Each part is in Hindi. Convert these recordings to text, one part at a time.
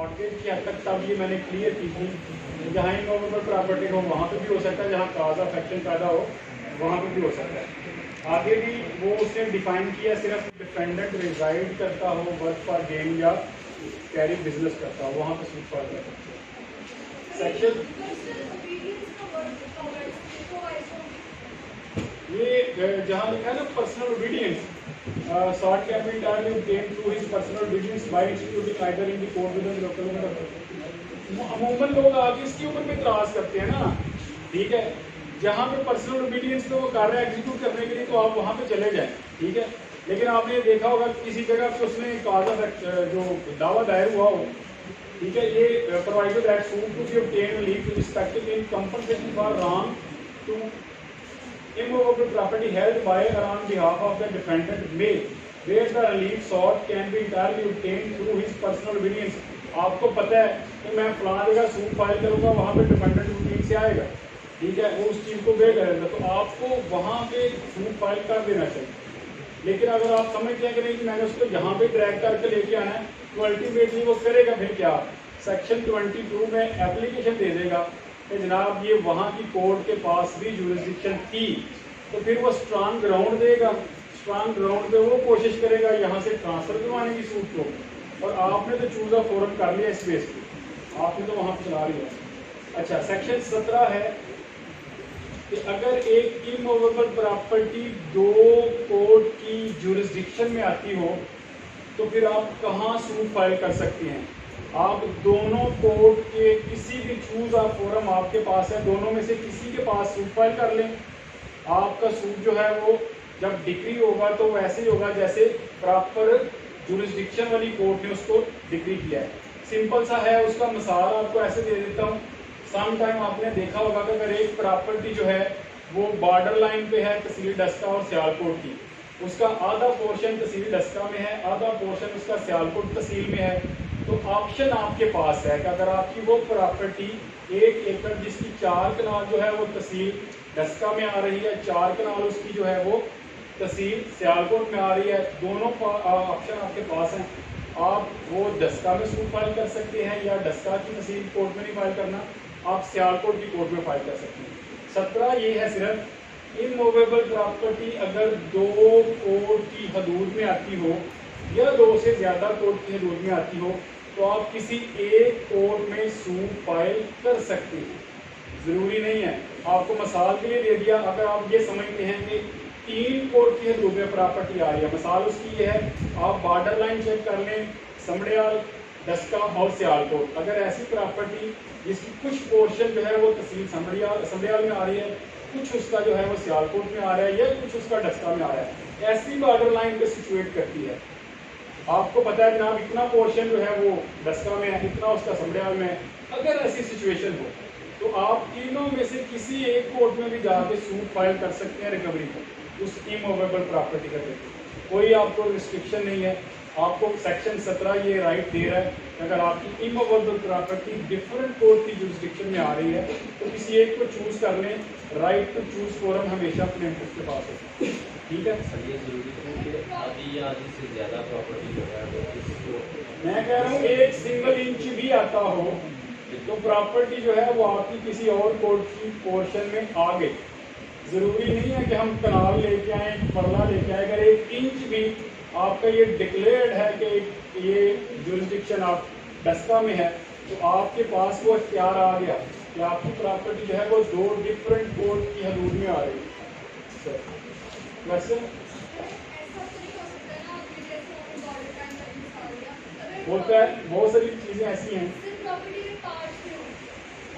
मॉर्गेज की हद तक तब ये मैंने क्लियर की थी, जहाँ इमूवेबल प्रॉपर्टी हो वहाँ पे भी हो सकता है, जहाँ काज ऑफ एक्शन पैदा हो वहाँ पे भी हो सकता है। आगे भी वो उसने डिफाइन किया, सिर्फ डिफेंडेंट रिजाइड करता हो, वर्क फॉर गेम या कैरी बिजनेस करता हो, वहाँ पे सूट फॉल कर सकते हैं। सेक्शन ये जहाँ लिखा है ना personal obedience, sort can be entirely obtained through his personal obedience by executing either in the court within the local। अमूमन लोग आगे इसके ऊपर भी इतराज करते हैं ना, ठीक है, जहाँ पे पर्सनल ओबीडियंस पे वो कार्य एग्जीक्यूट करने के लिए तो आप वहाँ पे चले जाएं, ठीक है, लेकिन आपने देखा होगा किसी जगह पे उसने काज ऑफ जो दावा दायर हुआ हो, ठीक है, ये provided that suit to be obtained leave to respective in compensation for wrong to immovable property held by or on behalf of the defendant may, where the relief sought can be entirely obtained through his personal obedience। आपको पता है कि मैं फलां जगह सूट फाइल करूंगा, वहां पे डिफेंडेंट वकील से आएगा, ठीक है, वो उस चीज को वे करेगा, तो आपको वहां पे सूट फाइल कर देना चाहिए। लेकिन अगर आप समझते हैं कि नहीं मैंने उसको यहाँ पे ट्रैक करके लेके आना है, तो अल्टीमेटली वो करेगा फिर क्या, सेक्शन 22 में एप्लीकेशन दे देगा कि जनाब ये वहाँ की कोर्ट के पास भी जुरिस्डिक्शन थी, तो फिर वो स्ट्रांग ग्राउंड देगा, स्ट्रांग ग्राउंड पे वो कोशिश करेगा यहाँ से ट्रांसफर करवाने की सूट को, और आपने तो चूज ऑफ फोरम कर लिया इस बेस पे, आपने तो वहाँ पे चला लिया। अच्छा, सेक्शन 17 है कि अगर एक इमूवेबल प्रॉपर्टी दो कोर्ट की जुरिस्डिक्शन में आती हो तो फिर आप कहाँ सूट फाइल कर सकते हैं। आप दोनों कोर्ट के किसी भी चूज ऑफ फोरम आपके पास है, दोनों में से किसी के पास सूट फाइल कर लें। आपका सूट जो है वो जब डिक्री होगा तो वैसे ही होगा जैसे प्रॉपर जुरिस्डिक्शन वाली कोर्ट ने उसको डिक्री किया है। सिंपल सा है, उसका मिसाल आपको ऐसे दे देता हूँ। सम टाइम आपने देखा होगा कि अगर एक प्रॉपर्टी जो है वो बॉर्डर लाइन पे है तहसील डस्का और सियालकोट की, उसका आधा पोर्शन तहसील डस्का में है, आधा पोर्शन उसका सियालकोट तहसील में है, तो ऑप्शन आपके पास है कि अगर आपकी वो प्रॉपर्टी 1 एकड़ जिसकी 4 कनाल जो है वो तहसील डस्का में आ रही है, 4 कनाल उसकी जो है वो तहसील सियालकोट में आ रही है, दोनों ऑप्शन आपके पास हैं। आप वो डस्का में सूट फाइल कर सकते हैं या डस्का की तहसील कोर्ट में नहीं फाइल करना, आप सियालकोट की कोर्ट में फाइल कर सकते हैं। 17 ये है सिर्फ इमूवेबल प्रॉपर्टी अगर दो कोर्ट की हदूद में आती हो या दो से ज़्यादा कोर्ट की हदूद में आती हो तो आप किसी एक कोर्ट में सूट फाइल कर सकते हैं। ज़रूरी नहीं है, आपको मिसाल के लिए दे दिया। अगर आप ये समझते हैं कि 3 कोर्ट की हदूद में प्रॉपर्टी आ रही है, मिसाल उसकी ये है, आप बॉर्डर लाइन चेक कर लें, समड़ियाल, डस्का और सियालकोट। अगर ऐसी प्रॉपर्टी जिसकी कुछ पोर्शन जो है वो तहसील समड़ियाल में आ रही है, कुछ उसका जो है वो सियालकोट में आ रहा है या कुछ उसका डस्का में आ रहा है, ऐसी बॉर्डर लाइन पे सिचुएट करती है। आपको पता है जनाब इतना पोर्शन जो है वो डस्का में है, इतना उसका समड़ियाल में है। अगर ऐसी सिचुएशन हो तो आप तीनों में से किसी एक कोर्ट में भी जाके सूट फाइल कर सकते हैं रिकवरी को उस इमूवेबल प्रॉपर्टी का लेकर। कोई आपको रिस्ट्रिक्शन नहीं है। आपको सेक्शन 17 ये राइट दे रहा है अगर आपकी इमूवेबल प्रॉपर्टी डिफरेंट कोर्ट की जुरिस्डिक्शन में आ रही है तो किसी एक को चूज कर लें। राइट टू चूज फोरम हमेशा प्लेंटिफ के पास है, ठीक है। सर ये जरूरी है कि आधी या आधी से ज़्यादा प्रॉपर्टी जो है वो इसको, मैं कह रहा हूँ एक सिंगल इंच भी आता हो तो प्रॉपर्टी जो है वो आपकी किसी और कोर्ट की पोर्शन में आ गई। ज़रूरी नहीं है कि हम कनाल लेके आए, परला लेके आए। अगर 1 इंच भी आपका ये डिक्लेयर्ड है कि ये जुरिस्डिक्शन आप डस्का में है तो आपके पास वो इख्तियार आ गया कि आपकी प्रॉपर्टी जो है वो 2 डिफरेंट कोर्ट की हदूद में आ रही है। वैसे होता है, बहुत सारी चीज़ें ऐसी हैं।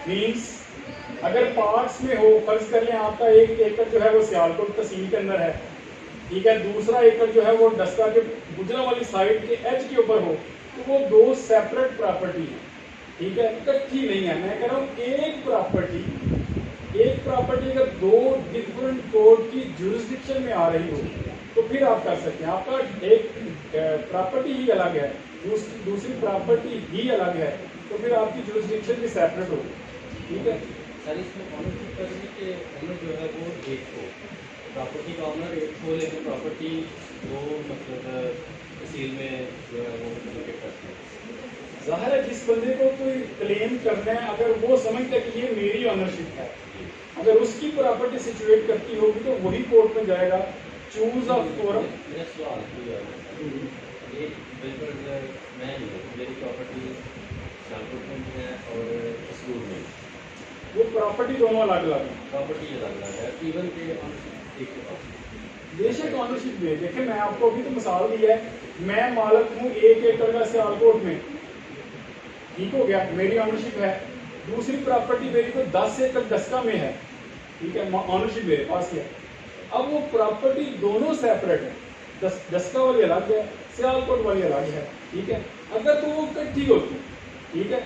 मीन्स अगर पार्ट्स में हो, फर्ज कर लें आपका 1 एकड़ जो है वो सियालकोट तहसील के अंदर है, ठीक है, दूसरा एकड़ जो है वो डस्का के गुजरा वाली साइड के एच के ऊपर हो, तो वो 2 सेपरेट प्रॉपर्टी है, ठीक है, इकट्ठी नहीं है। मैं कह रहा हूँ एक प्रॉपर्टी अगर 2 डिफरेंट कोर्ट की जुरिस्डिक्शन में आ रही हो तो फिर आप कर सकते हैं। आपका एक प्रॉपर्टी ही अलग है, दूसरी प्रॉपर्टी ही अलग है, तो फिर आपकी जुरिस्डिक्शन भी सेपरेट होगी, ठीक है। सर इसमें ऑनरशिप करने के ऑनर जो है वो एक को, प्रॉपर्टी का ऑनर एक को, लेकिन प्रॉपर्टी वो मतलब तहसील में जो है वो लोकेट करते हैं। जाहिर है जिस बंदे को कोई क्लेम करना है, अगर वो समझता है कि ये मेरी ऑनरशिप है, अगर उसकी प्रॉपर्टी सिचुएट करती होगी तो वही कोर्ट में जाएगा। Choose a forum. मेरा सवाल ये बिल्कुल मैं नहीं हूँ, मेरी प्रॉपर्टी शाहपुर में भी है और कसूर में। वो प्रॉपर्टी दोनों अलग अलग है। प्रॉपर्टी अलग अलग है, इवन के एक के पास। बेशक ऑनरशिप में देखिए, मैं आपको अभी तो मिसाल दी है, मैं मालिक हूँ 1 एकड़ का सियालकोट में, ठीक हो गया, मेरी ऑनरशिप है। दूसरी प्रॉपर्टी मेरी को 10 एकड़ दस्का में है, ठीक है, ऑनरशिप मेरे पास है। अब वो प्रॉपर्टी दोनों सेपरेट है, दस्का वाली अलग है, सियालकोट वाली अलग है, ठीक है। अगर तो वो इकट्ठी होती, ठीक है,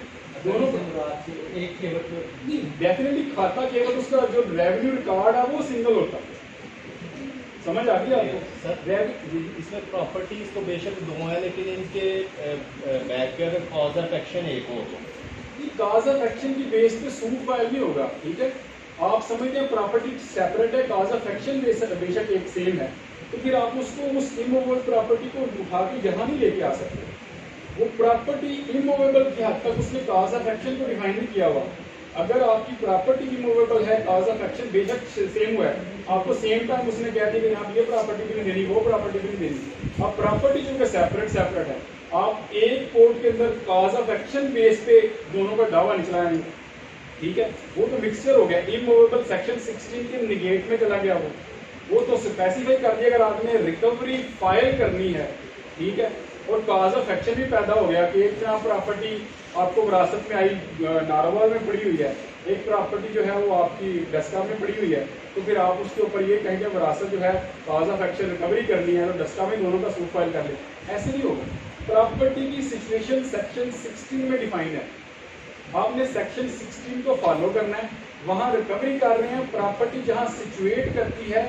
दोनों एक के मतलब डेफिनेटली खाता केवल उसका जो रेवेन्यू रिकॉर्ड है वो सिंगल होता। समझ आ गई आपको? सर इसमें प्रॉपर्टीज तो बेशक दो हैं, लेकिन इनके बैक पे अगर कॉज ऑफ एक्शन एक हो तो काज ऑफ एक्शन की बेस पे सूट फाइल नहीं होगा, ठीक है। आप समझते हैं प्रॉपर्टी सेपरेट है, काज ऑफ एक्शन बेशक एक सेम है, तो फिर आप उसको उस इमूवेबल प्रॉपर्टी को उठा के जहां नहीं लेके आ सकते। वो प्रॉपर्टी इमूवेबल की हद तक उसने काज ऑफ एक्शन को डिफाइन नहीं किया हुआ। अगर आपकी प्रॉपर्टी इमूवेबल है, काज ऑफ एक्शन बेशक सेम हुआ है, आपको सेम टाइम उसने कह दिया कि आप ये प्रॉपर्टी भी नहीं देनी, वो प्रॉपर्टी भी नहीं देनी। अब प्रॉपर्टी जो सेपरेट है, आप एक कोर्ट के अंदर काज ऑफ एक्शन बेस पे दोनों का दावा निचलाएंगे, ठीक है, वो तो मिक्सचर हो गया। इमूवेबल सेक्शन 16 के निगेट में चला गया वो तो स्पेसिफाई कर दिया अगर आपने रिकवरी फाइल करनी है, ठीक है, और काज ऑफ एक्शन भी पैदा हो गया कि एक प्रॉपर्टी आपको विरासत में आई, नारोवाल में पड़ी हुई है, एक प्रॉपर्टी जो है वो आपकी डस्का में पड़ी हुई है, तो फिर आप उसके ऊपर ये कहेंगे विरासत जो है काज ऑफ एक्शन रिकवरी करनी है, तो डस्का में दोनों का सूट फाइल कर ले, ऐसे नहीं होगा। प्रॉपर्टी की सिचुएशन सेक्शन 16 में डिफाइन है, आपने सेक्शन 16 को फॉलो करना है, वहां रिकवरी कर रहे हैं, प्रॉपर्टी जहां सिचुएट करती है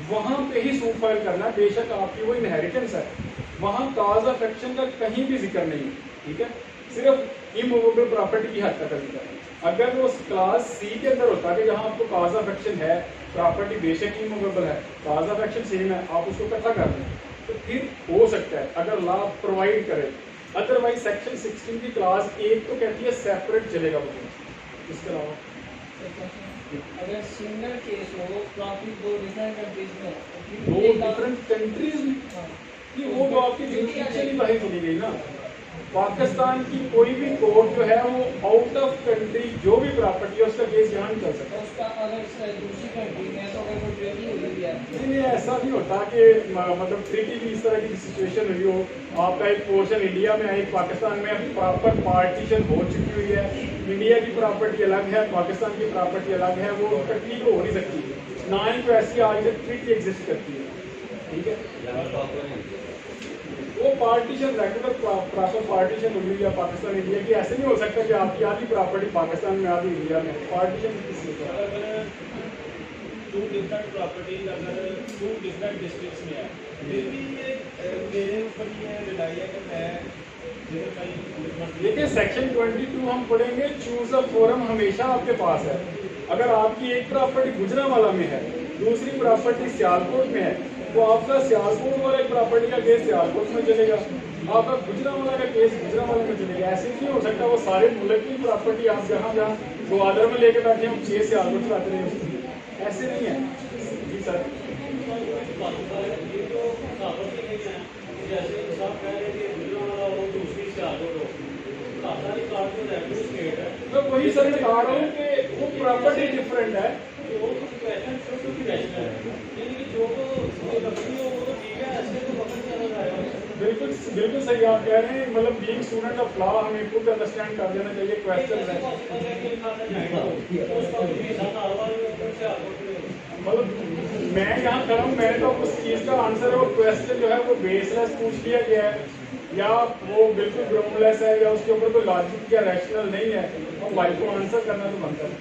वहां पे ही सूट फाइल करना है। बेशक आपकी वो इनहेरिटेंस है, वहां काज ऑफ एक्शन का कहीं भी जिक्र नहीं है, ठीक है, सिर्फ इमूवेबल प्रॉपर्टी की हद तक का जिक्र है। अगर वो क्लास सी के अंदर होता कि जहां आपको काज ऑफ एक्शन है, प्रॉपर्टी बेशक इमूवेबल है, काज ऑफ एक्शन सेम है, आप उसको इकट्ठा कर लें, तो फिर हो सकता है अगर लॉ प्रोवाइड करे। अदरवाइज सेक्शन 16 की क्लास 1 तो कहती है सेपरेट चलेगा वो। इसके अलावा अगर सिंगल केस हो प्रॉफिट दो डिफरेंट कंट्रीज में हो, दो डिफरेंट कंट्रीज में कि वो तो आपकी जुडिशियल ही बाहर चली गई ना। पाकिस्तान की कोई भी कोर्ट जो है वो आउट ऑफ कंट्री जो भी प्रॉपर्टी है उसका केस यहाँ नहीं चल सकता। उसका अगर दूसरी कंट्री में तो अगर कोई ट्रेनिंग हुई भी है, नहीं ऐसा नहीं होता कि मतलब ट्रीटी की इस तरह की सिचुएशन हुई हो, आपका एक पोर्शन इंडिया में है, एक पाकिस्तान में प्रॉपर पार्टीशन हो चुकी हुई है, इंडिया की प्रॉपर्टी अलग है, पाकिस्तान की प्रॉपर्टी अलग है, वो तकलीफ हो नहीं सकती, ना ही कोई ऐसी आज तक ट्रीटी एग्जिस्ट करती है, ठीक है। वो पार्टीशन रेगुलर प्रॉपर पार्टीशन हुई है पाकिस्तान इंडिया की, ऐसे नहीं हो सकता कि आपकी आधी प्रॉपर्टी पाकिस्तान में आधी इंडिया में। पार्टीशन टू डिफरेंट प्रॉपर्टीज अगर टू डिफरेंट डिस्ट्रिक्ट्स में है, फिर भी ये मेरे ऊपर ये रिलाई है कि मैं देखिए सेक्शन 22 हम पढ़ेंगे, चूज अ फोरम हमेशा आपके पास है। अगर आपकी एक प्रॉपर्टी गुजरांवाला में है, दूसरी प्रॉपर्टी सियालकोट में है, तो आपका सियालकोट वाला प्रॉपर्टी का केस सियालकोट में चलेगा, आपका गुजरांवाला का केस गुजरांवाला में चलेगा। ऐसे नहीं हो सकता वो सारे मुल्क की प्रॉपर्टी आप जहाँ जहाँ ग्वादर में लेके बैठे हम केस सियालकोट चलाते रहे, ऐसे नहीं है जी सर। मैं वही सर बता रहा हूँ कि वो प्रॉपर्टी डिफरेंट है। बिल्कुल बिल्कुल सही आप कह रहे हैं, मतलब बीइंग स्टूडेंट ऑफ लॉ हमें खुद अंडरस्टैंड कर देना चाहिए क्वेश्चन है। मतलब मैं यहाँ खड़ा हूँ, मैंने तो उस चीज़ का आंसर और क्वेश्चन जो है वो बेसलेस पूछ लिया गया है, या वो बिल्कुल ग्राउंडलेस है, या उसके ऊपर कोई लॉजिक या रैशनल नहीं है, तो भाई को आंसर करना तो बनता है।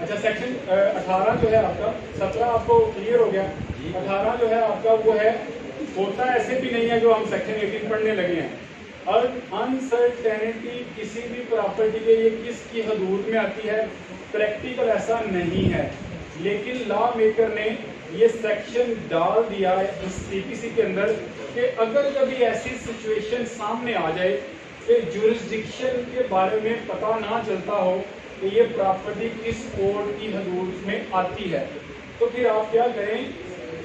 अच्छा सेक्शन 18 जो है आपका, 17 आपको क्लियर हो गया, 18 जो है आपका वो है, होता ऐसे भी नहीं है जो हम सेक्शन 18 पढ़ने लगे हैं। और अनसर्टेनिटी किसी भी प्रॉपर्टी के लिए किसकी हदूद में आती है, प्रैक्टिकल ऐसा नहीं है, लेकिन लॉ मेकर ने ये सेक्शन डाल दिया है इस सीपीसी के अंदर कि अगर कभी ऐसी सिचुएशन सामने आ जाए फिर जुरिस्डिक्शन के बारे में पता ना चलता हो कि ये प्रॉपर्टी किस कोर्ट की हदूद में आती है, तो फिर आप क्या करें,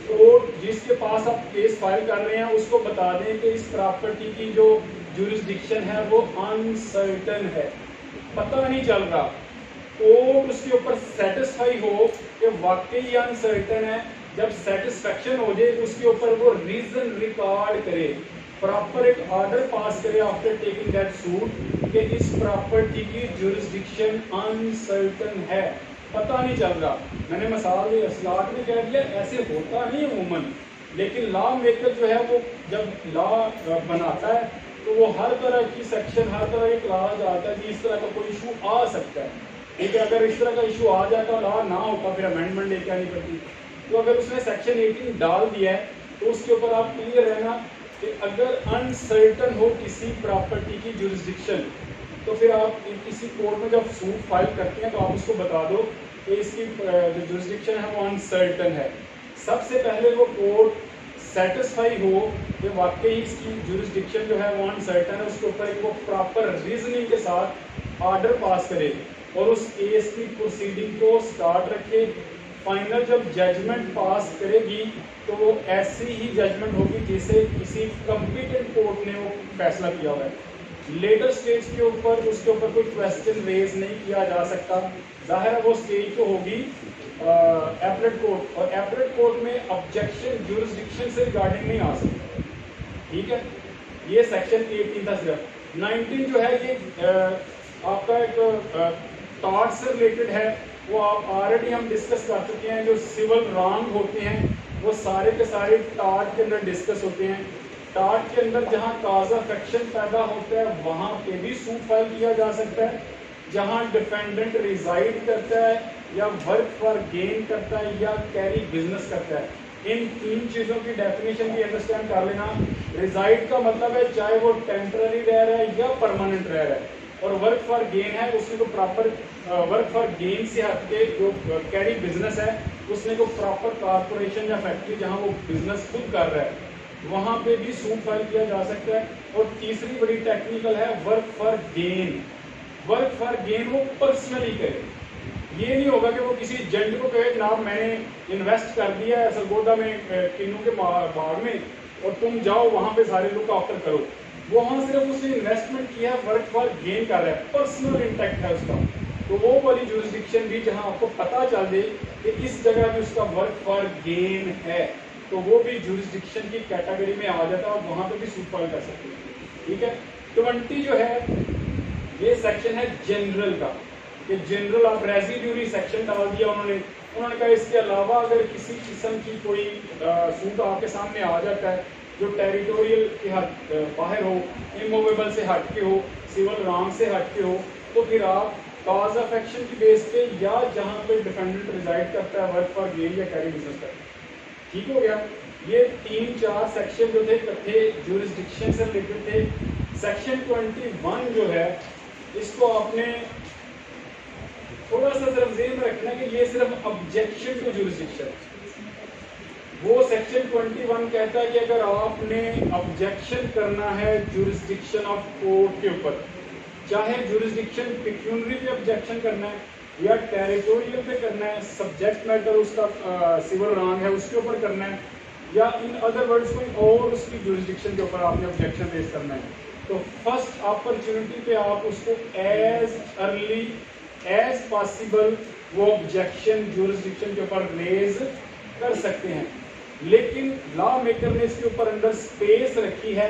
कोर्ट जिसके पास आप केस फाइल कर रहे हैं उसको बता दें कि इस प्रॉपर्टी की जो जुरिस्डिक्शन है वो अनसर्टन है, पता नहीं चल रहा। कोर्ट उसके ऊपर सेटिस्फाई हो कि वाकई अनसर्टन है, जब सेटिस्फेक्शन हो जाए उसके ऊपर वो रीजन रिकॉर्ड करे, प्रॉपर एक ऑर्डर पास करे आफ्टर टेकिंग दैट सूट कि इस प्रॉपर्टी की जुरिस्डिक्शन अनसर्टन है, पता नहीं चल रहा। मैंने मिसाल स्लाट में कह दिया, ऐसे होता नहीं अमूमन, लेकिन लॉ मेकर जो है वो जब लॉ बनाता है तो वो हर तरह की सेक्शन, हर तरह की क्लास डालता है कि इस तरह का कोई इशू आ सकता है। ठीक है, अगर इस तरह का इशू आ जाता, लॉ ना होता, फिर अमेंडमेंट लेके आनी पड़ती। तो अगर उसने सेक्शन 18 डाल दिया है तो उसके ऊपर आप क्लियर रहना कि अगर अनसर्टन हो किसी प्रॉपर्टी की जुरिस्डिक्शन, तो फिर आप किसी कोर्ट में जब सूट फाइल करते हैं तो आप उसको बता दो कि इसकी जो जुरिस्डिक्शन है वो अनसर्टन है। सबसे पहले वो कोर्ट सेटिस्फाई हो कि वाकई इसकी जुरिस्डिक्शन जो है वो अनसर्टन है, उसके ऊपर एक वो प्रॉपर रीजनिंग के साथ ऑर्डर पास करे और उस केस की प्रोसीडिंग को स्टार्ट रखे। फाइनल जब जजमेंट पास करेगी तो वो ऐसी ही जजमेंट होगी जिसे किसी कॉम्पिटेंट कोर्ट ने वो फैसला किया हुआ है। लेटर स्टेज के ऊपर उसके ऊपर कोई क्वेश्चन रेज नहीं किया जा सकता, जाहिर है वो स्टेज तो होगी एपलेट कोर्ट, और एपलेट कोर्ट में ऑब्जेक्शन जुरिस्डिक्शन से रिगार्डिंग नहीं आ सकती। ठीक है, ये सेक्शन 18 था। सिर्फ 19 जो है ये आपका एक टॉर्ट से रिलेटेड है, वो आप ऑलरेडी हम डिस्कस कर चुके हैं। जो सिविल रॉन्ग होते हैं वो सारे के सारे टॉर्ट के अंदर डिस्कस होते हैं। टॉर्ट के अंदर जहां काज ऑफ एक्शन पैदा होता है वहां पे भी सूट फाइल किया जा सकता है, जहां डिफेंडेंट रिजाइड करता है या वर्क फॉर गेन करता है या कैरी बिजनेस करता है। इन तीन चीजों की डेफिनेशन भी अंडरस्टैंड कर लेना। रिजाइड का मतलब है चाहे वो टेम्पररी रह रहा है या परमानेंट रह रहा है, और वर्क फॉर गेन है उसमें तो प्रॉपर वर्क फॉर गेन से हटके जो कैरी बिजनेस है उसमें को प्रॉपर कारपोरेशन या फैक्ट्री जहां वो बिजनेस खुद कर रहा है वहां पे भी सूट फाइल किया जा सकता है। और तीसरी बड़ी टेक्निकल है work for gain. Work for gain वो पर्सनली करे, ये नहीं होगा कि वो किसी एजेंट को कहे जनाब मैंने इन्वेस्ट कर दिया है सरगोदा में किन्नू के बाग में और तुम जाओ वहां पे सारे लुक आफ्टर करो। वहां सिर्फ उसने इन्वेस्टमेंट किया है, वर्क फॉर गेन कर रहा है, पर्सनल इंटैक्ट है उसका। तो वो वाली जुरिस्डिक्शन भी जहां आपको पता चल दे कि इस जगह भी उसका वर्क फॉर गेन है तो वो भी जुरिस्डिक्शन की कैटेगरी में आ जाता है और वहां पे भी सूट फाइल कर सकते हैं। ठीक है, 20 जो है ये सेक्शन है जनरल का, कि जनरल आप रेजिड्यूरी सेक्शन डाल दिया उन्होंने कहा इसके अलावा अगर किसी किस्म की कोई सूट आपके सामने आ जाता है जो टेरिटोरियल के हद बाहर हो, इमूवेबल से हट के हो, सिविल रॉन्ग से हट के हो, तो फिर आप कॉज ऑफ एक्शन की बेस पे या जहां पे डिफेंडेंट रिजाइड करता है वर्क फॉर गेन या कैरी बिजनेस करता है। ठीक हो गया, ये 3-4 सेक्शन जो थे इकट्ठे जुरिस्डिक्शन से रिलेटेड थे। सेक्शन 21 जो है इसको आपने थोड़ा सा सिर्फ ज़हन में रखना कि ये सिर्फ ऑब्जेक्शन टू जुरिस्डिक्शन। वो सेक्शन 21 कहता है कि अगर आपने ऑब्जेक्शन करना है जुरिस्डिक्शन ऑफ कोर्ट के ऊपर, चाहे जुरिस्डिक्शन पिक्यूनरी पे ऑब्जेक्शन करना है या टेरिटोरियल पे करना है, सब्जेक्ट मैटर उसका सिविल रॉन्ग है उसके ऊपर करना है, या इन अदर वर्ड्स कोई और उसकी जुरिस्डिक्शन के ऊपर आपने ऑब्जेक्शन रेज करना है, तो फर्स्ट अपॉर्चुनिटी पे आप उसको एज अर्ली एज पॉसिबल वो ऑब्जेक्शन जुरिस्डिक्शन के ऊपर रेज कर सकते हैं। लेकिन लॉ मेकर ने इसके ऊपर अंदर स्पेस रखी है।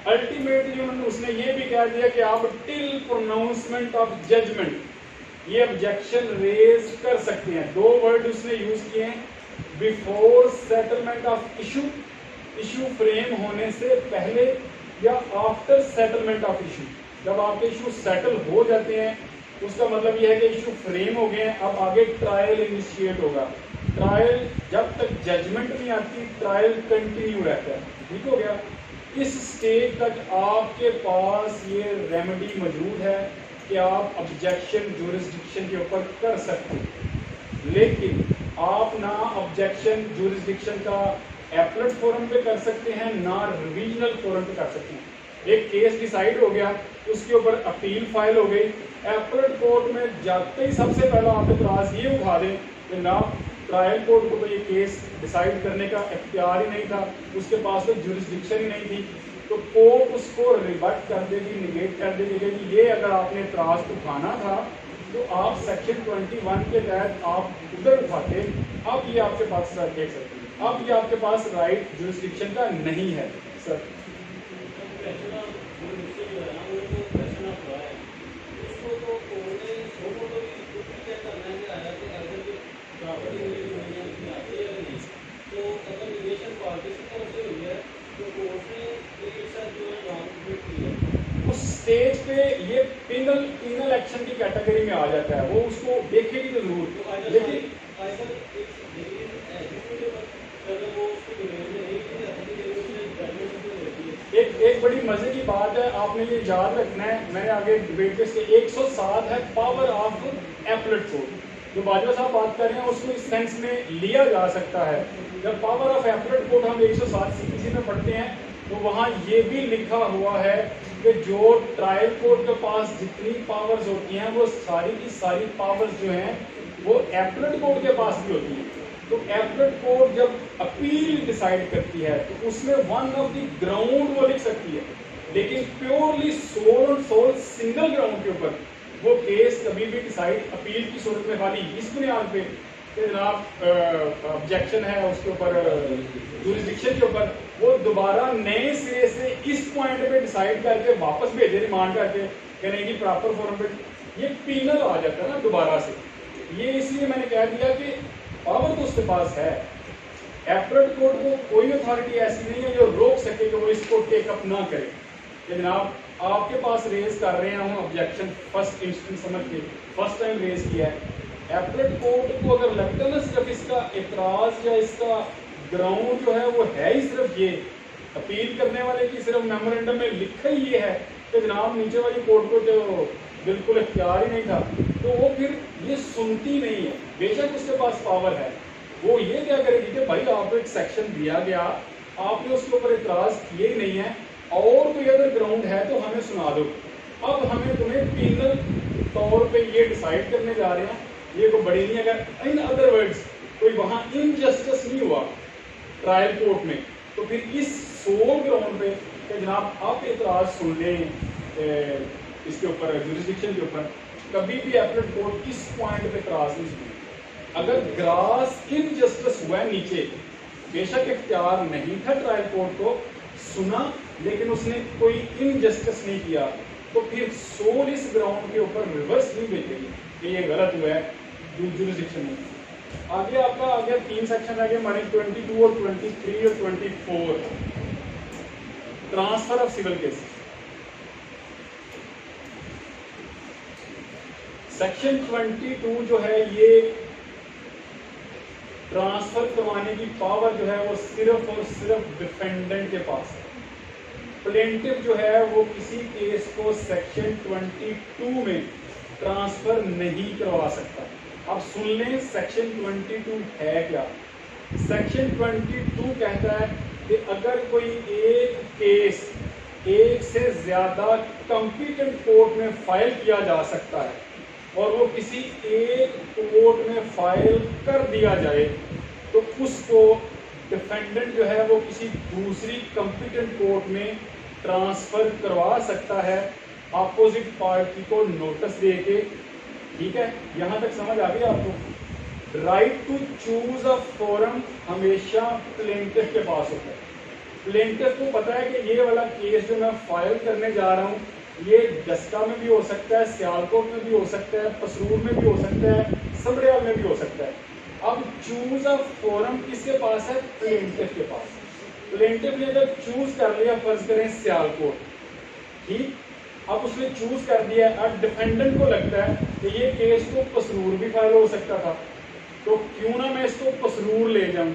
अल्टीमेटली उसने ये भी कह दिया कि आप टिल प्रोनाउंसमेंट ऑफ जजमेंट ये ऑब्जेक्शन रेज कर सकते हैं। 2 वर्ड उसने यूज किए हैं, before settlement of issue, issue frame होने से पहले, या आफ्टर सेटलमेंट ऑफ इशू। जब आपके इशू सेटल हो जाते हैं उसका मतलब यह है कि इशू फ्रेम हो गए हैं, अब आगे ट्रायल इनिशिएट होगा। ट्रायल जब तक जजमेंट नहीं आती ट्रायल कंटिन्यू रहता है। ठीक हो गया, इस स्टेज तक आपके पास ये रेमेडी मौजूद है कि आप ऑब्जेक्शन जुरिस्डिक्शन के ऊपर कर सकते हैं। लेकिन आप ना ऑब्जेक्शन जुरिस्डिक्शन का एपलेट फोरम पे कर सकते हैं ना रिवीजनल फोरम पे कर सकते हैं। एक केस डिसाइड हो गया, उसके ऊपर अपील फाइल हो गई, एपलेट कोर्ट में जाते ही सबसे पहला आप एतराज़ ये उठा दें कि ना ट्रायल कोर्ट को तो ये केस डिसाइड करने का इख्तियार ही नहीं था, उसके पास तो जुरिस्डिक्शन ही नहीं थी, तो कोर्ट उसको रिबट कर देगी, निगेट कर देगी कि ये अगर आपने एतराज़ उठाना था तो आप सेक्शन 21 के तहत आप उधर उठाते, अब ये आपके पास सर देख सकते हैं, अब ये आपके पास राइट जुरिस्डिक्शन का नहीं है सर। उस स्टेज पे ये पिनल एक्शन की कैटेगरी में आ जाता है, वो उसको देखेगी तो जरूर, लेकिन एक बड़ी मजे की बात है, आपने ये याद रखना है, मैंने आगे डिबेट के 107 है पावर ऑफ एपलेट कोड, जो बाजवा साहब बात कर रहे हैं उसको इस सेंस में लिया जा सकता है। जब पावर ऑफ एपलेट कोड हम 107 सीपीसी में पढ़ते हैं तो वहाँ ये भी लिखा हुआ है कि जो ट्रायल कोर्ट के पास जितनी पावर्स होती हैं वो सारी की सारी पावर्स जो हैं वो एपलेट कोर्ट के पास भी होती हैं। तो एपलेट कोर्ट जब अपील डिसाइड करती है तो उसमें वन ऑफ द ग्राउंड वो लिख सकती है, लेकिन प्योरली सोल और सोल सिंगल ग्राउंड के ऊपर वो केस कभी भी डिसाइड अपील की सूरत में खाली इस बुनियाद पे जनाब ऑब्जेक्शन है उसके ऊपर जुरिस्डिक्शन के ऊपर, वो दोबारा नए सिरे से इस पॉइंट पे डिसाइड करके वापस भेजे रिमांड करके कहने की प्रॉपर फॉर्म पे, ये पीनल आ जाता है ना दोबारा से। ये इसलिए मैंने कह दिया कि पावर तो उसके पास है, एपलेट कोर्ट को कोई अथॉरिटी ऐसी नहीं है जो रोक सके कि वो इसको टेकअप ना करे। जनाब आपके पास रेज कर रहे हैं हम ऑब्जेक्शन फर्स्ट इंस्टेंस समझ के फर्स्ट टाइम रेज किया है, एपलेट कोर्ट को अगर लगता है ना सिर्फ इसका इतराज या इसका ग्राउंड जो है वो है ही सिर्फ ये, अपील करने वाले की सिर्फ मेमोरेंडम में लिखा ही ये है कि जनाब नीचे वाली कोर्ट को तो बिल्कुल इख्तियार ही नहीं था, तो वो फिर ये सुनती नहीं है। बेशक उसके पास पावर है, वो ये क्या करेगी कि भाई आपको एक सेक्शन दिया गया, आपने उसके ऊपर इतराज किए ही नहीं है और कोई अगर ग्राउंड है तो हमें सुना दो, अब हमें तुम्हें पीनल तौर पे ये डिसाइड करने जा रहे हैं, ये कोई बड़ी नहीं। अगर इन अदर वर्ड्स कोई वहाँ इनजस्टिस नहीं हुआ ट्रायल कोर्ट में, तो फिर इस सोल ग्राउंड पे कि जनाब आप एतराज सुन लें इसके ऊपर जुरिस्डिक्शन के ऊपर, कभी भी एपलेट कोर्ट इस पॉइंट पे एतराज नहीं सुने। अगर ग्रास इनजस्टिस हुआ है नीचे, बेशक इख्तियार नहीं था ट्रायल कोर्ट को, सुना लेकिन उसने कोई इनजस्टिस नहीं किया, तो फिर सोल इस ग्राउंड के ऊपर रिवर्स नहीं भेजेगी कि ये गलत हुआ है जुरिस्डिक्शन में। आगे आपका आ गया 3 सेक्शन आगे हमारे 22 और 23 और 24 transfer of civil cases. Section 22 जो है ये ट्रांसफर करवाने की पावर जो है वो सिर्फ और सिर्फ डिफेंडेंट के पास है। प्लेंटिफ जो है वो किसी केस को सेक्शन 22 में ट्रांसफर नहीं करवा सकता। अब सुन लें सेक्शन 22 है क्या। सेक्शन 22 कहता है कि अगर कोई एक केस एक से ज्यादा कॉम्पिटेंट कोर्ट में फाइल किया जा सकता है और वो किसी एक कोर्ट में फाइल कर दिया जाए तो उसको डिफेंडेंट जो है वो किसी दूसरी कॉम्पिटेंट कोर्ट में ट्रांसफर करवा सकता है अपोजिट पार्टी को नोटिस दे के। ठीक है, यहाँ तक समझ आ गई आपको। Right to choose a forum हमेशा प्लेंटिफ के पास होता है। प्लेंटिफ को पता है कि ये वाला केस जो मैं फाइल करने जा रहा हूँ ये जस्का में भी हो सकता है, सियालकोट में भी हो सकता है, पसरूर में भी हो सकता है, सबड़ियाल में भी हो सकता है। अब चूज अ फोरम किसके पास है? प्लेंटिफ के पास। प्लेंटिफ ने अगर चूज कर लिया, फर्ज करें सियालकोट, ठीक, अब उसने चूज कर दिया, अब डिफेंडेंट को लगता है कि ये केस तो पसरूर भी फाइल हो सकता था, तो क्यों ना मैं इसको पसरूर ले जाऊं,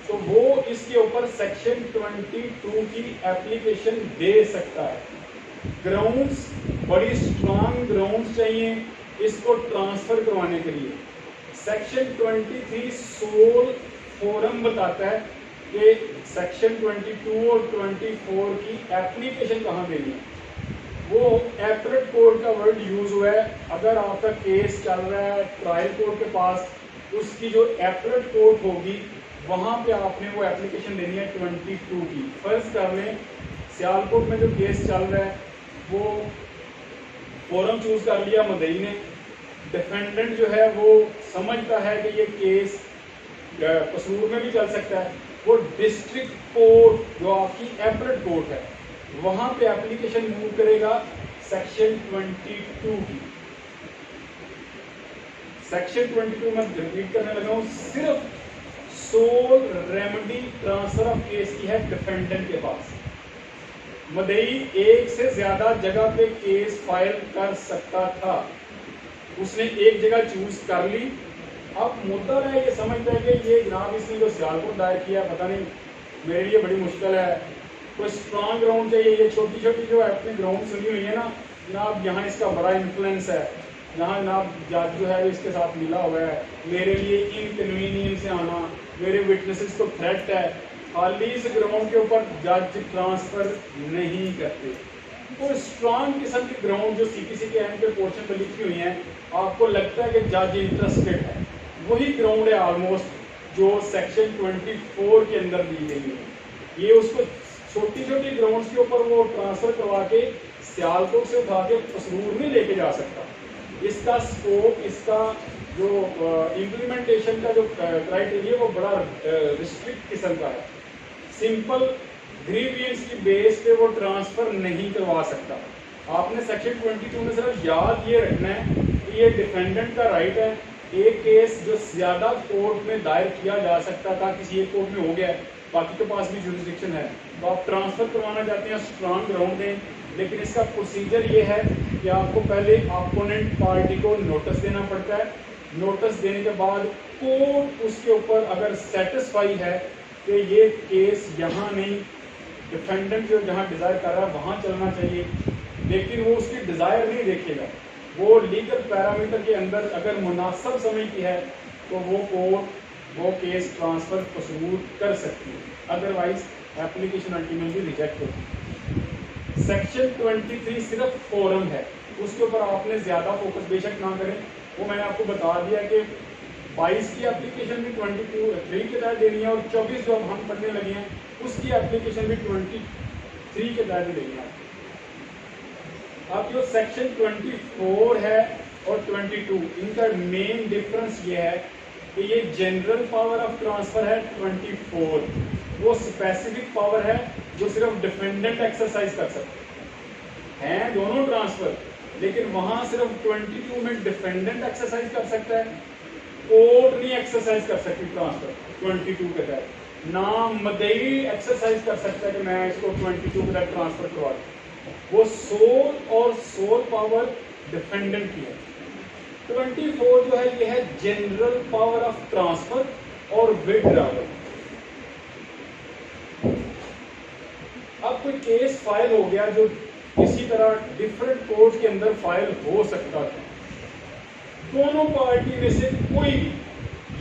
तो वो इसके ऊपर सेक्शन 22 की एप्लीकेशन दे सकता है। ग्राउंड्स, बड़ी स्ट्रांग ग्राउंड्स चाहिए इसको ट्रांसफर करवाने के लिए। सेक्शन 23 सोल फोरम बताता है कि सेक्शन 22 और 24 की एप्लीकेशन कहाँ देनी है। वो एपरेट कोर्ट का वर्ड यूज हुआ है। अगर आपका केस चल रहा है ट्रायल कोर्ट के पास, उसकी जो एपरेट कोर्ट होगी वहां पे आपने वो एप्लीकेशन देनी है 22 की। फर्ज कर लें सियालकोट में जो केस चल रहा है वो फोरम चूज कर लिया मुद्दई ने, डिफेंडेंट जो है वो समझता है कि ये केस कसूर में भी चल सकता है, वो डिस्ट्रिक्ट कोर्ट जो आपकी एपरेट कोर्ट है वहां पे एप्लीकेशन मूव करेगा सेक्शन 22 की। सेक्शन 22 में रिपीट करने लगा हूं, सिर्फ sole remedy transfer of case की है डिफेंडेंट के पास। मुद्दई एक से ज्यादा जगह पे केस फाइल कर सकता था, उसने एक जगह चूज कर ली। अब मुद्दा है ये समझता है कि ये जनाब इसने जो सियालकोट दायर किया पता नहीं मेरे लिए बड़ी मुश्किल है, कोई स्ट्रॉन्ग ग्राउंड चाहिए। ये छोटी छोटी जो अपनी ग्राउंड सुनी हुई है ना जनाब, यहाँ इसका बड़ा इन्फ्लुएंस है, यहाँ जनाब जज जो है इसके साथ मिला हुआ है, मेरे लिए इनकन्वीनियंस से आना, मेरे विटनेसेस को थ्रेट है, खाली इस ग्राउंड के ऊपर जज ट्रांसफर नहीं करते। तो स्ट्रॉन्ग किस्म की ग्राउंड जो सीपीसी के एंड पे पोर्शन पर लिखी हुई है, आपको लगता है कि जज इंटरेस्टेड है, वही ग्राउंड है ऑलमोस्ट जो सेक्शन 24 के अंदर दी गई है। ये उसको छोटी छोटी ग्राउंड्स के ऊपर वो ट्रांसफर करवा के सियालकोट से उठा के कसूर नहीं लेके जा सकता। इसका स्कोप, इसका जो इम्प्लीमेंटेशन का जो क्राइटेरिया वो बड़ा रिस्ट्रिक्ट किस्म का है। सिंपल ग्रीवियंस की बेस पे वो ट्रांसफर नहीं करवा सकता। आपने सेक्शन 22 में सिर्फ याद ये रखना है कि ये डिफेंडेंट का राइट है। एक केस जो ज्यादा कोर्ट में दायर किया जा सकता था किसी एक कोर्ट में हो गया है, बाकी के पास भी जुरिस्डिक्शन है, तो आप ट्रांसफर करवाना चाहते हैं स्ट्रॉन्ग ग्राउंड दें। लेकिन इसका प्रोसीजर ये है कि आपको पहले अपोनेंट पार्टी को नोटिस देना पड़ता है। नोटिस देने के बाद कोर्ट उसके ऊपर अगर सेटिस्फाई है कि ये केस यहाँ नहीं, डिफेंडेंट जो जहाँ डिज़ायर कर रहा है वहाँ चलना चाहिए, लेकिन वो उसकी डिज़ायर नहीं देखेगा, वो लीगल पैरामीटर के अंदर अगर मुनासिब समय की है तो वो कोर्ट वो केस ट्रांसफर कसूर कर सकती है, अदरवाइज एप्लीकेशन अल्टीमेटली रिजेक्ट होती है। सेक्शन 23 सिर्फ फोरम है, उसके ऊपर आपने ज़्यादा फोकस बेशक ना करें। वो मैंने आपको बता दिया कि 22 की एप्लीकेशन भी 23 के तहत देनी है और 24 जो अब हम पढ़ने लगे हैं उसकी एप्लीकेशन भी 23 के तहत देनी है। अब जो सेक्शन 24 है और 22 इनका मेन डिफरेंस ये है कि ये जनरल पावर ऑफ ट्रांसफर है 24, वो स्पेसिफिक पावर है जो सिर्फ डिफेंडेंट एक्सरसाइज कर सकते हैं दोनों ट्रांसफर, लेकिन वहां सिर्फ 22 में डिफेंडेंट एक्सरसाइज कर सकता है, कोर्ट नहीं एक्सरसाइज कर सकती ट्रांसफर 22 के तहत। ना मुद्दई एक्सरसाइज कर सकता है कि मैं इसको 22 के तहत ट्रांसफर करवा दूं, वो सोल और सोल पावर डिफेंडेंट की है। 24 जो है ये है जनरल पावर ऑफ ट्रांसफर और विथड्रॉवल। अब कोई केस फाइल हो गया जो इसी तरह डिफरेंट कोर्ट के अंदर फाइल हो सकता था, दोनों पार्टी में से कोई भी,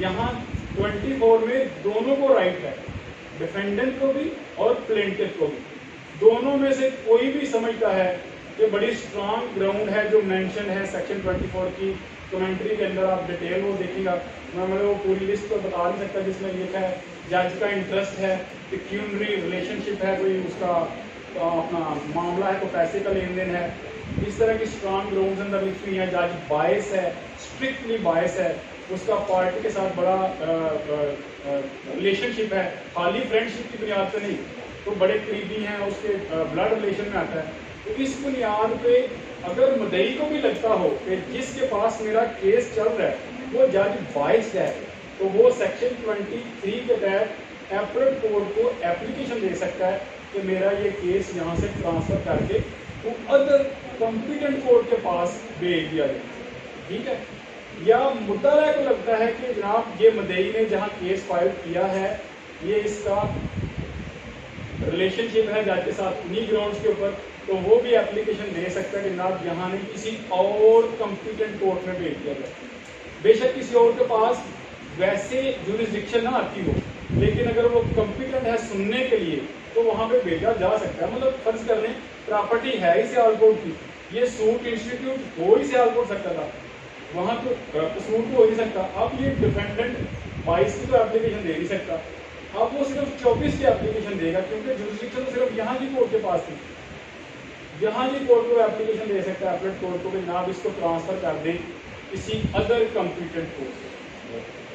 यहाँ 24 में दोनों को राइट है, डिफेंडेंट को भी और प्लेंटिफ को भी, दोनों में से कोई भी समझता है कि बड़ी स्ट्रांग ग्राउंड है जो मेंशन है सेक्शन 24 की कमेंट्री के अंदर, आप डिटेल वो देखिएगा, मैं वो पूरी लिस्ट तो बता नहीं सकता जिसमें लिखा है जज का इंटरेस्ट है, पिक्यूनरी रिलेशनशिप है, कोई उसका अपना मामला है, तो पैसे का लेन देन है, इस तरह की स्ट्रांग ग्राउंड्स अंदर लिखी हुई है। जज बायस है, स्ट्रिक्टली बायस है, उसका पार्टी के साथ बड़ा रिलेशनशिप है, खाली फ्रेंडशिप की बुनियाद पर नहीं, तो बड़े करीबी हैं, उसके ब्लड रिलेशन में आता है। तो इस बुनियाद पे अगर मुद्दई को भी लगता हो कि जिसके पास मेरा केस चल रहा है वो जज बायस्ड है, तो वो सेक्शन 23 के तहत एपरेट कोर्ट को एप्लीकेशन दे सकता है कि मेरा ये केस यहाँ से ट्रांसफर करके तो अदर कॉम्पिटेंट कोर्ट के पास भेज दिया जाए, ठीक है। या मुद्दई को लगता है कि जनाब ये मुद्दई ने जहाँ केस फाइल किया है ये इसका रिलेशनशिप है जज के साथ उन्हीं ग्राउंड्स के ऊपर, तो वो भी एप्लीकेशन दे सकता है कि जनाब यहाँ नहीं किसी और कॉम्पिटेंट कोर्ट में भेज दिया जाए। बेशक किसी और के पास वैसे जुरिस्डिक्शन ना आती हो, लेकिन अगर वो कॉम्पिटेंट है सुनने के लिए तो वहां पे भेजा जा सकता है। मतलब फर्ज कर लें प्रॉपर्टी है ही सियालकोट की, ये सूट इंस्टीट्यूट हो ही सियालकोट सकता था, वहां तो सूट हो ही सकता। अब ये डिफेंडेंट 22 की तो एप्लीकेशन दे नहीं सकता, अब वो सिर्फ 24 की एप्लीकेशन देगा, क्योंकि जुरिस्डिक्शन तो सिर्फ यहाँ की कोर्ट के पास थी। यहाँ की कोर्ट को एप्लीकेशन दे सकता है अपलेट कोर्ट को कि जनाब इसको ट्रांसफर कर दें किसी अदर कॉम्पिटेंट कोर्ट से।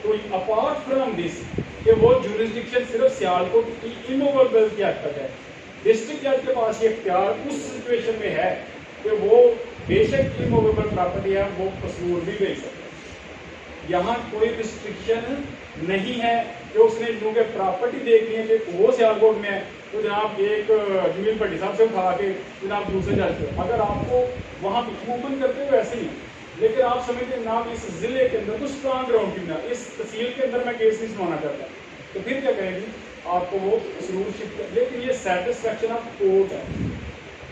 तो अपार्ट फ्रॉम दिस कि वो जुरिस्डिक्शन सिर्फ सियालकोट की इमूवेबल की हद तक है, डिस्ट्रिक्ट जज के पास ये इख्तियार उस सिचुएशन में है कि वो बेशक इमूवेबल प्रॉपर्टी है वो कसूर भी भेज सकता है। यहाँ कोई रिस्ट्रिक्शन नहीं है कि उसने क्योंकि प्रॉपर्टी देखनी है कि वो सियालकोट में है तो जनाब एक जमील भट्टी साहब से उठा के जनाब दूसरे जज पे, अगर आपको वहाँ अमूमन करते हुए ऐसे ही, लेकिन आप समझते जनाब इस जिले के अंदर तो स्ट्रॉन्ग ग्राउंड की ना इस तहसील के अंदर मैं केस नहीं सुनाना चाहता, तो फिर क्या करेंगी आपको वो जरूर शिफ्ट कर। लेकिन ये सेटिस्फेक्शन ऑफ कोर्ट है,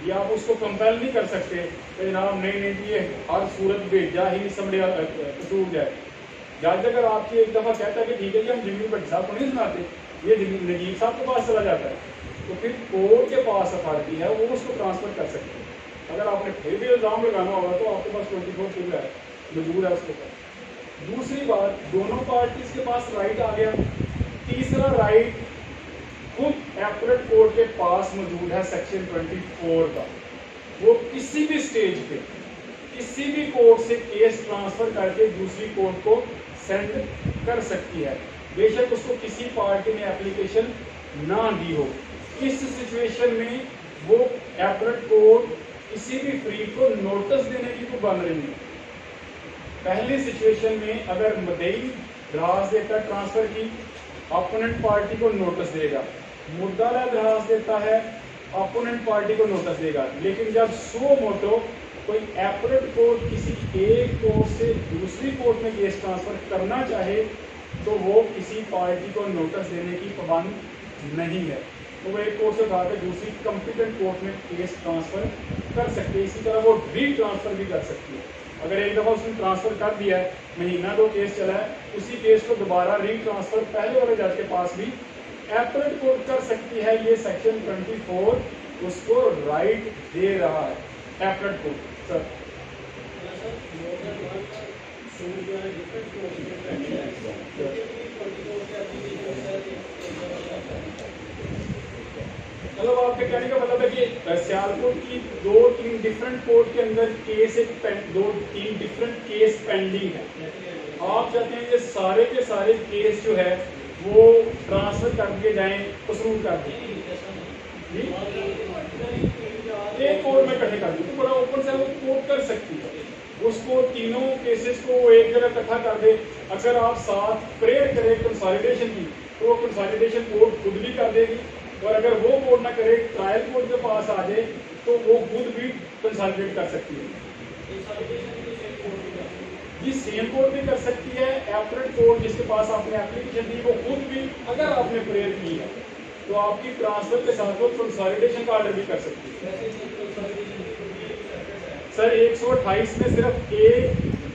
ये आप उसको कंपेल नहीं कर सकते कि जनाब नहीं जी ये हर सूरत भेजा ही समझे कसूर जाए। जज अगर आपकी एक दफ़ा कहता है कि ठीक है जी हम जमील भट्टी साहब को नहीं सुनाते, ये नजीब साहब के पास चला जाता है, तो फिर कोर्ट के पास अथॉरिटी है वो उसको ट्रांसफर कर सकते हैं। अगर आपने फिर भी इल्ज़ाम लगाना होगा तो आपके पास 24 सिविल है, मजबूर है उसके पास। दूसरी बात, दोनों पार्टीज के पास राइट आ गया। तीसरा राइट खुद एपलेट कोर्ट के पास मौजूद है सेक्शन 24 का, वो किसी भी स्टेज पे किसी भी कोर्ट से केस ट्रांसफर करके दूसरी कोर्ट को सेंड कर सकती है, बेशक उसको किसी पार्टी ने एप्लीकेशन ना दी हो। इस सिचुएशन में वो एपलेट कोर्ट किसी भी फ्री को नोटिस देने की तो बन रही है। पहली सिचुएशन में अगर मदई दराज देकर ट्रांसफर की, अपोनेंट पार्टी को नोटिस देगा, मुद्दा दराज देता है, अपोनेंट पार्टी को नोटिस देगा। लेकिन जब सो मोटो कोई एपलेट कोर्ट किसी एक कोर्ट से दूसरी कोर्ट में केस ट्रांसफर करना चाहे तो वो किसी पार्टी को नोटिस देने की पाबंद नहीं है, तो वो एक कोर्ट से उठाकर दूसरी कॉम्पिटेंट कोर्ट में केस ट्रांसफर कर सकते हैं। इसी तरह वो री ट्रांसफर भी कर सकती है। अगर एक दफ़ा उसने ट्रांसफर कर दिया है, महीना 2 केस चला है, उसी केस को दोबारा री ट्रांसफर पहले वाले जज के पास भी एपलेट कोर्ट कर सकती है। ये सेक्शन 24 उसको राइट दे रहा है एपलेट कोर्ट। सर मतलब आपके कहने का मतलब है कि सियालकोट की 2-3 डिफरेंट कोर्ट के अंदर केस 2-3 डिफरेंट केस पेंडिंग है। आप चाहते हैं कि सारे के सारे केस जो है वो ट्रांसफर करके जाएं, वसूल कर दें, एक कोर्ट में इकट्ठे कर दें, तो बड़ा ओपन से वो कोर्ट कर सकती है। उसको तीनों केसेस को एक जगह इकट्ठा कर दे। अगर आप साथ प्रेयर करें कंसोलिडेशन की तो वो कंसोलिडेशन कोर्ट खुद भी कर देगी, और अगर वो कोर्ट ना करे ट्रायल कोर्ट के पास आ जाए तो वो खुद भी कंसोलिडेट कर सकती है। ये सेम कोर्ट भी कर सकती है। एपलेट कोर्ट जिसके पास आपने एप्लीकेशन दी वो खुद भी अगर आपने प्रेयर की है तो आपकी ट्रांसफर के साथ वो कंसोलिडेशन का ऑर्डर भी कर सकती है। सर 128 में सिर्फ एक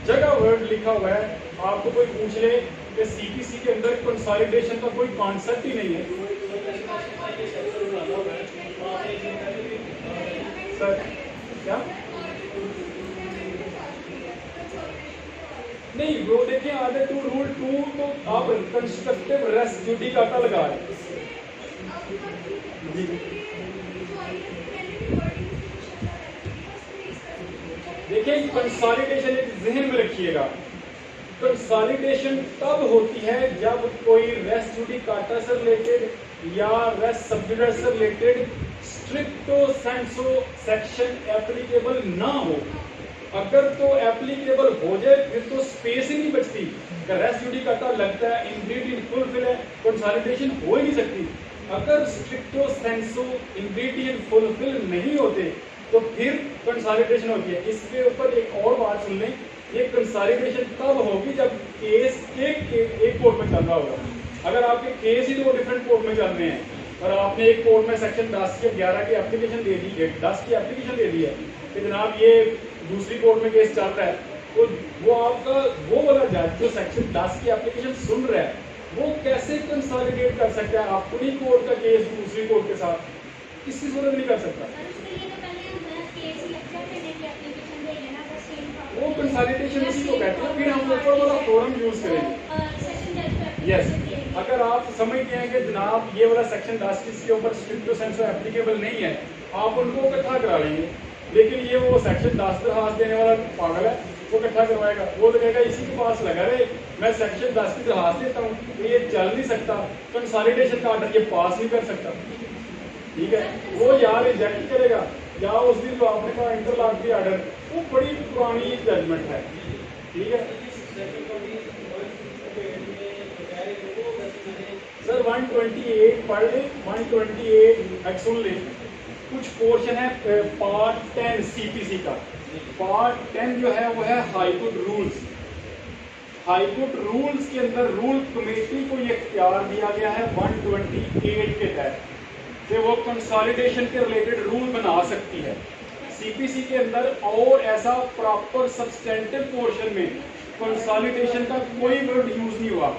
जगह वर्ड लिखा हुआ है, आपको कोई पूछ ले कि सीपीसी के अंदर कंसोलिडेशन का कोई कॉन्सेप्ट ही नहीं है। सर क्या नहीं, वो देखिए आगे टू रूल 2 तो आप कंस्ट्रक्टिव रेस्ट जुडिकाटा लगा रहे हैं। देखिए कंसोलिडेशन एक जहन में रखिएगा, कंसोलिडेशन तब होती है जब कोई रेस्ट जुडिकाटा से रिलेटेड या रेस्ट सबजुडिस से रिलेटेड स्ट्रिक्टो सेंसो सेक्शन एप्लीकेबल ना हो। अगर तो एप्लीकेबल हो जाए फिर तो स्पेस ही नहीं बचती। रेस्ट जुडिकाटा लगता है, इंग्रेडिएंट फुलफिल है, कंसोलिडेशन हो ही नहीं सकती। अगर स्ट्रिक्टो सेंसो इंग्रेडिएंट फुलफिल नहीं होते तो फिर कंसोलिडेशन होती है। इसके ऊपर एक और बात सुन लें, ये कंसोलिडेशन तब होगी जब केस एक कोर्ट में चल रहा होगा। अगर आपके केस ही 2 डिफरेंट कोर्ट में चल रहे हैं और आपने एक कोर्ट में सेक्शन 10 या 11 की एप्लीकेशन दे दी है, 10 की एप्लीकेशन दे दी है कि जनाब ये दूसरी कोर्ट में केस चल रहा है, तो वो आपका वो वाला जज जो सेक्शन 10 की एप्लीकेशन सुन रहा है वो कैसे कंसोलिडेट कर सकता है अपनी कोर्ट का केस दूसरी कोर्ट के साथ? किसी सूरत नहीं कर सकता। वो कंसोलिडेशन इसी को कहते हैं। फिर हम ऊपर वाला फोरम यूज करेंगे। यस, अगर आप समझते हैं कि जनाब ये वाला सेक्शन 10 इसके ऊपर स्ट्रिक्ट सेंस एप्लीकेबल नहीं है, आप उनको इकट्ठा करा लेंगे। लेकिन ये वो सेक्शन 10 दरखास्त देने वाला पागल है, वो इकट्ठा करवाएगा। वो तो कहेगा इसी के पास लगा रहे, मैं सेक्शन 10 की दरखास्त देता हूँ, तो ये चल नहीं सकता, कंसोलिडेशन का ऑर्डर ये पास नहीं कर सकता। ठीक है, वो या रिजेक्ट करेगा, या उस दिन जो आपने कहा इंटरलॉक ऑर्डर, वो बड़ी पुरानी जजमेंट है। ठीक है सर, 128 पढ़ ले, 128 सुन ले। कुछ पोर्शन है पार्ट 10 सीपीसी का। पार्ट 10 जो है वो है हाईकोर्ट रूल्स। हाईकोर्ट रूल्स के अंदर रूल कमेटी को ये इख्तियार दिया गया है 128 के तहत कि वो कंसोलिडेशन के रिलेटेड रूल बना सकती है। सीपीसी के अंदर और ऐसा प्रॉपर सब्सटेंटिव पोर्शन में कंसोलिडेशन का कोई वर्ड यूज नहीं हुआ।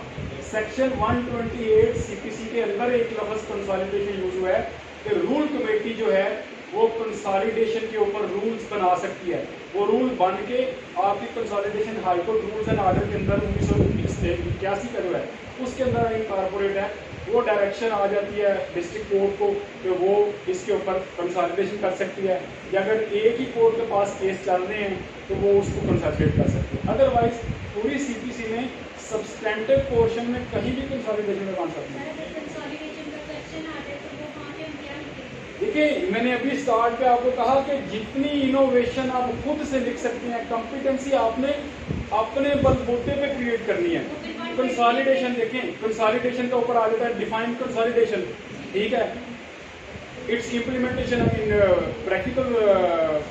सेक्शन 128 सीपीसी के अंदर एक लफ्ज कंसोलिडेशन यूज हुआ है कि रूल कमेटी जो है वो कंसोलिडेशन के ऊपर रूल्स बना सकती है। वो रूल बन के आपकी consolidation high court rules and order के अंदर 1981 का जो है उसके अंदर इनकॉर्पोरेट है। वो डायरेक्शन आ जाती है डिस्ट्रिक्ट कोर्ट को कि वो इसके ऊपर कंसोलिडेशन कर सकती है, या अगर एक ही कोर्ट के पास केस चल रहे हैं तो वो उसको कंसोलिडेट कर सकती है। अदरवाइज पूरी सीपीसी में सब्सटेंटिव पोर्शन में कहीं भी कंसोलिडेशन में बन सकती है। देखिए, मैंने अभी स्टार्ट पे आपको कहा कि जितनी इनोवेशन आप खुद से लिख सकते हैं, कॉम्पिटेंसी आपने अपने बलबूते पे क्रिएट करनी है। कंसोलिडेशन देखें, कंसोलिडेशन के ऊपर आ जाता है डिफाइन कंसोलिडेशन। ठीक है, its implementation in practical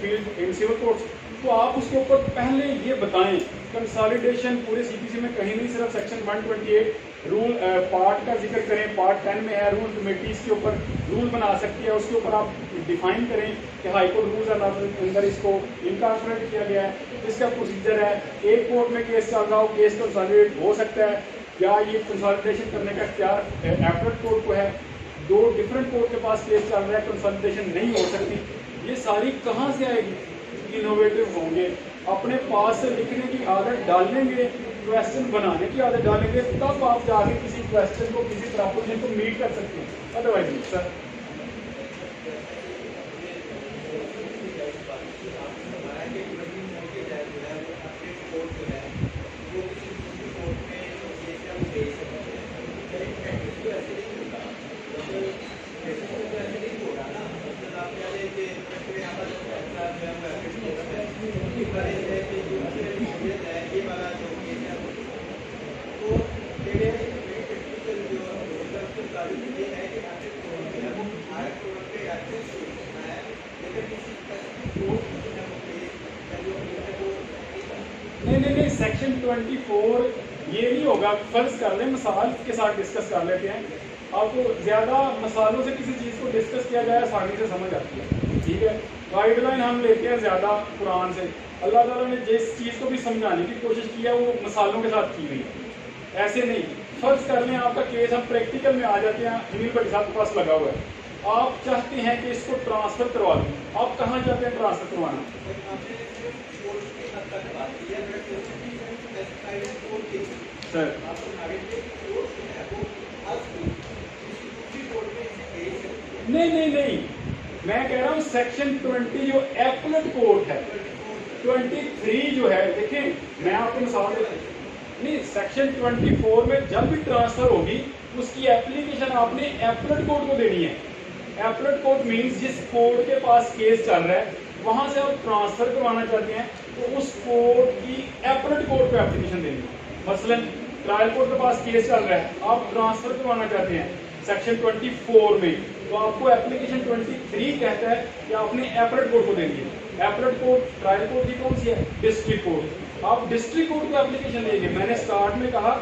field in civil courts. तो आप उसके ऊपर पहले ये बताएं कंसोलिडेशन पूरे सीपीसी में कहीं नहीं, सिर्फ सेक्शन 128 रूल पार्ट का जिक्र करें। पार्ट 10 में है रूल कमेटी के ऊपर रूल बना सकती है, उसके ऊपर आप डिफाइन करें कि हाईकोर्ट रूल्स एंड ऑर्डर के अंदर इसको इनकॉर्पोरेट किया गया है। इसका प्रोसीजर है, एक कोर्ट में केस चल रहा हो, केस कंसोलिडेट हो सकता है, या ये कंसोलिडेशन करने का इख्तियार एपलेट कोर्ट को है। दो डिफरेंट कोर्ट के पास केस चल रहा है, कंसोलिडेशन नहीं हो सकती। ये सारी कहाँ से आएगी? इनोवेटिव होंगे, अपने पास से लिखने की आदत डालेंगे, क्वेश्चन बनाने की आदत डालेंगे, तब आप जाके किसी क्वेश्चन को, किसी प्रॉपोजिशन को मीट कर सकते हैं। अदरवाइज नहीं सर। नहीं, सेक्शन 24 ये नहीं होगा। फर्ज कर लें, मिसाल के साथ डिस्कस कर लेते हैं। आपको ज्यादा मसालों से किसी चीज को डिस्कस किया जाए आसानी से समझ आती है। ठीक है, गाइडलाइन हम लेते हैं ज्यादा कुरान से। अल्लाह ताला ने जिस चीज को भी समझाने की कोशिश की है वो मसालों के साथ की हुई है, ऐसे नहीं। फर्ज कर लें आपका केस, हम प्रैक्टिकल में आ जाते हैं, जमील भट्टी साहब के पास लगा हुआ है, आप चाहते हैं कि इसको ट्रांसफर करवा दें, आप कहाँ चाहते हैं ट्रांसफर करवाना? सर नहीं, मैं कह रहा हूँ सेक्शन 20 जो एपलेट कोर्ट है, 23 जो है, देखें मैं आपको मिसाल देता हूँ। नहीं, सेक्शन 24 में जब भी ट्रांसफर होगी उसकी एप्लीकेशन आपने एपलेट कोर्ट को देनी है। एपलेट कोर्ट मींस जिस कोर्ट के पास केस चल रहा है वहां से आप ट्रांसफर करवाना चाहते हैं तो उस कोर्ट की एपलेट कोर्ट को एप्लीकेशन देनी है। मसलन ट्रायल कोर्ट के पास केस चल रहा है, आप ट्रांसफर करवाना चाहते हैं सेक्शन 24 में, तो आपको एप्लीकेशन 23 कहता है कि आपने एपलेट कोर्ट को देनी है। एपलेट कोर्ट ट्रायल कोर्ट की कौन सी है? District court. आप डिस्ट्रिक्ट कोर्ट को एप्लीकेशन देंगे। मैंने स्टार्ट में कहा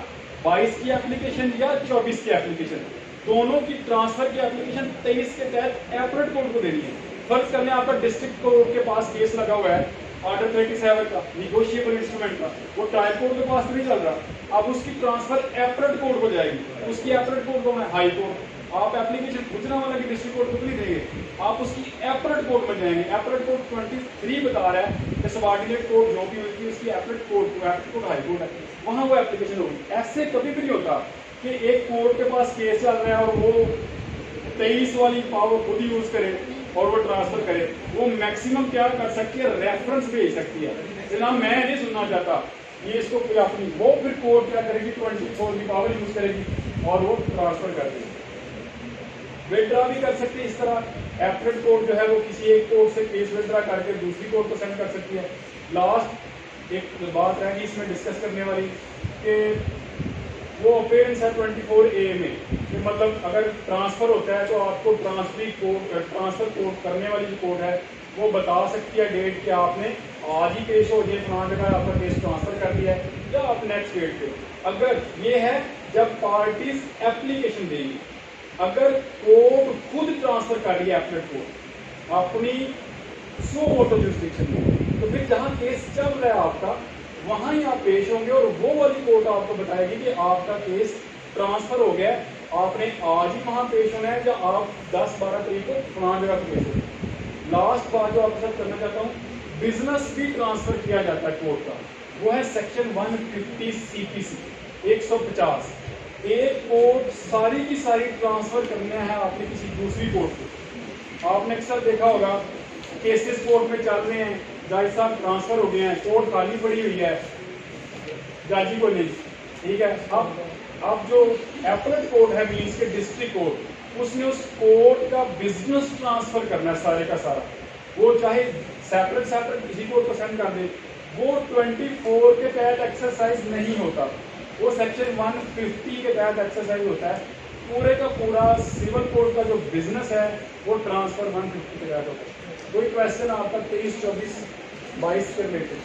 22 की एप्लीकेशन या 24 की एप्लीकेशन, दोनों की ट्रांसफर की एप्लीकेशन 23 के तहत एपलेट कोर्ट को देनी है। फर्ज कर लें आपका डिस्ट्रिक्ट कोर्ट के पास केस लगा हुआ है, ऑर्डर 37 का निगोशिएबल इंस्ट्रूमेंट का, वो ट्रायल कोर्ट के पास नहीं चल रहा, अब उसकी ट्रांसफर एपरेट कोर्ट को जाएगी। उसकी एपरेट कोर्ट कौन है? High court. आप एप्लीकेशन गुजरांवाला की डिस्ट्रिक्ट कोर्ट को नहीं देंगे, आप उसकी एपरेट कोर्ट में जाएंगे। एपरेट कोर्ट 23 बता रहा है कि सबऑर्डिनेट कोर्ट जो भी होगी उसकी एपरेट कोर्ट हाई कोर्ट है, वहां वो एप्लीकेशन होगी। ऐसे कभी भी नहीं होता कि एक कोर्ट के पास केस चल रहा है और वो 23 वाली पावर खुद यूज करे और वो ट्रांसफर करे। वो मैक्सिमम क्या कर सकती है? रेफरेंस भेज सकती है, जनाब मैं नहीं सुनना चाहता ये इसको कोई अपनी, वो फिर कोर्ट क्या करेगी? 24 की पावर यूज करेगी और वो ट्रांसफर कर देगी। विड्रा भी कर सकती है इस तरह। एपरेट कोर्ट जो है वो किसी एक कोर्ट से केस विड्रा करके दूसरी कोर्ट को सेंड कर सकती है। लास्ट एक बात रहेगी इसमें डिस्कस करने वाली कि वो अपेयरेंस है 24A में, कि मतलब अगर ट्रांसफर होता है तो आपको ट्रांसफर कोर्ट करने वाली जो कोर्ट है वो बता सकती है डेट कि आपने आज ही पेश हो जाए फलां जगह आपका केस ट्रांसफर कर दिया है या आप नेक्स्ट डेट पे। अगर ये है जब पार्टीज एप्लीकेशन देंगी, अगर कोर्ट खुद ट्रांसफर कर रही है एपलेट कोर्ट अपनी सो मोटो जुरिस्डिक्शन में, तो फिर जहां केस चल रहा है आपका वहां ही आप पेश होंगे और वो वाली कोर्ट आपको बताएगी कि आपका केस ट्रांसफर हो गया, आपने आज ही वहां पेश होना है या आप 10-12 तारीख को फलां जगह पेश हो। लास्ट बात जो आपके साथ करना चाहता हूँ, बिजनेस भी ट्रांसफर किया जाता है कोर्ट का, वो है सेक्शन 150 CPC 150। एक कोर्ट सारी की सारी ट्रांसफर करना है आपने किसी दूसरी कोर्ट को। आपने अक्सर देखा होगा केसेस कोर्ट में चल रहे हैं, जज साहब ट्रांसफर हो गए हैं, कोर्ट खाली पड़ी हुई है, जज को नहीं, ठीक है। अब जो एपलेट कोर्ट है मीन्स के डिस्ट्रिक्ट कोर्ट, उसने उस कोर्ट का बिजनेस ट्रांसफर करना है सारे का सारा, वो चाहे सेपरेट किसी कोर्ट को सेंड कर दे, वो 24 के तहत एक्सरसाइज नहीं होता, वो सेक्शन 150 के तहत एक्सरसाइज होता है। पूरे का पूरा सिविल कोर्ट का जो बिजनेस है वो ट्रांसफर 150 के तहत होता है। कोई क्वेश्चन आपका 23, 24, 22 के रिलेटेड?